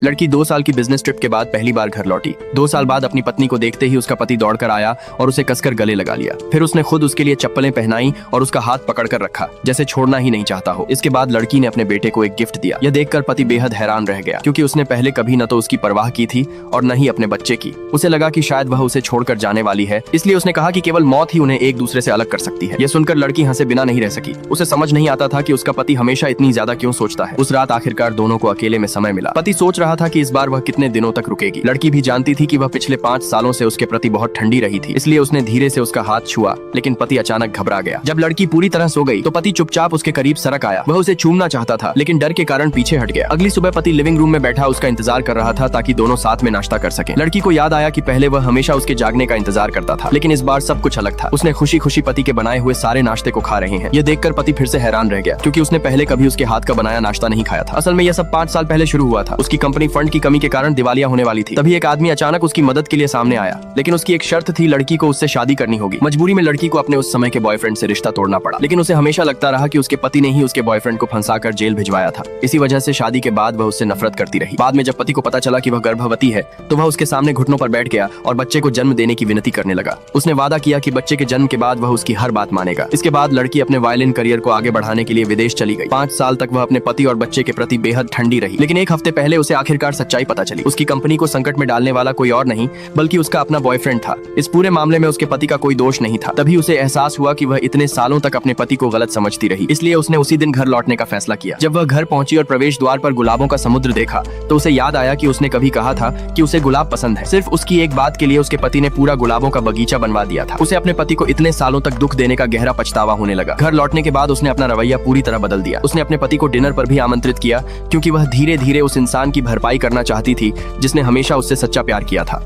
लड़की 2 साल की बिजनेस ट्रिप के बाद पहली बार घर लौटी। 2 साल बाद अपनी पत्नी को देखते ही उसका पति दौड़कर आया और उसे कसकर गले लगा लिया। फिर उसने खुद उसके लिए चप्पलें पहनाई और उसका हाथ पकड़कर रखा, जैसे छोड़ना ही नहीं चाहता हो। इसके बाद लड़की ने अपने बेटे को एक गिफ्ट दिया। यह देखकर पति बेहद हैरान रह गया, क्योंकि उसने पहले कभी न तो उसकी परवाह की थी और न ही अपने बच्चे की। उसे लगा कि शायद वह उसे छोड़कर जाने वाली है, इसलिए उसने कहा कि केवल मौत ही उन्हें एक दूसरे से अलग कर सकती है। यह सुनकर लड़की हंसे बिना नहीं रह सकी। उसे समझ नहीं आता था कि उसका पति हमेशा इतनी ज्यादा क्यों सोचता है। उस रात आखिरकार दोनों को अकेले में समय मिला। पति सोच रहा था कि इस बार वह कितने दिनों तक रुकेगी। लड़की भी जानती थी कि वह पिछले 5 सालों से उसके प्रति बहुत ठंडी रही थी, इसलिए उसने धीरे से उसका हाथ छुआ, लेकिन पति अचानक घबरा गया। जब लड़की पूरी तरह सो गई तो पति चुपचाप उसके करीब सरक आया। वह उसे चूमना चाहता था, लेकिन डर के कारण पीछे हट गया। अगली सुबह पति लिविंग रूम में बैठा उसका इंतजार कर रहा था, ताकि दोनों साथ में नाश्ता कर सकें। लड़की को याद आया कि पहले वह हमेशा उसके जागने का इंतजार करता था, लेकिन इस बार सब कुछ अलग था। उसने खुशी खुशी पति के बनाए हुए सारे नाश्ते को खा रहे हैं। यह देखकर पति फिर से हैरान रह गया, क्योंकि उसने पहले कभी उसके हाथ का बनाया नाश्ता नहीं खाया था। असल में यह सब 5 साल पहले शुरू हुआ था। उसकी कंपनी फंड की कमी के कारण दिवालिया होने वाली थी। तभी एक आदमी अचानक उसकी मदद के लिए सामने आया, लेकिन उसकी एक शर्त थी, लड़की को उससे शादी करनी होगी। मजबूरी में लड़की को अपने उस समय के बॉयफ्रेंड से रिश्ता तोड़ना पड़ा, लेकिन उसे हमेशा लगता रहा कि उसके पति ने ही उसके बॉयफ्रेंड को फंसाकर जेल भिजवाया था। इसी वजह से शादी के बाद वह उससे नफरत करती रही। बाद में जब पति को पता चला कि वह गर्भवती है, तो वह उसके सामने घुटनों पर बैठ गया और बच्चे को जन्म देने की विनती करने लगा। उसने वादा किया कि बच्चे के जन्म के बाद वह उसकी हर बात मानेगा। इसके बाद लड़की अपने वायलिन करियर को आगे बढ़ाने के लिए विदेश चली गई। 5 साल तक वह अपने पति और बच्चे के प्रति बेहद ठंडी रही, लेकिन एक हफ्ते पहले उसे आखिरकार सच्चाई पता चली। उसकी कंपनी को संकट में डालने वाला कोई और नहीं, बल्कि उसका अपना बॉयफ्रेंड था। इस पूरे मामले में उसके पति का कोई दोष नहीं था। तभी उसे एहसास हुआ कि वह इतने सालों तक अपने पति को गलत समझती रही, इसलिए उसने उसी दिन घर लौटने का फैसला किया। जब वह घर पहुंची और प्रवेश द्वार पर गुलाबों का समुद्र देखा, तो उसे याद आया कि उसने कभी कहा था कि उसे गुलाब पसंद है। सिर्फ उसकी एक बात के लिए उसके पति ने पूरा गुलाबों का बगीचा बनवा दिया था। उसे अपने पति को इतने सालों तक दुख देने का गहरा पछतावा होने लगा। घर लौटने के बाद उसने अपना रवैया पूरी तरह बदल दिया। उसने अपने पति को डिनर पर भी आमंत्रित किया, क्योंकि वह धीरे धीरे उस इंसान की भरपाई करना चाहती थी जिसने हमेशा उससे सच्चा प्यार किया था।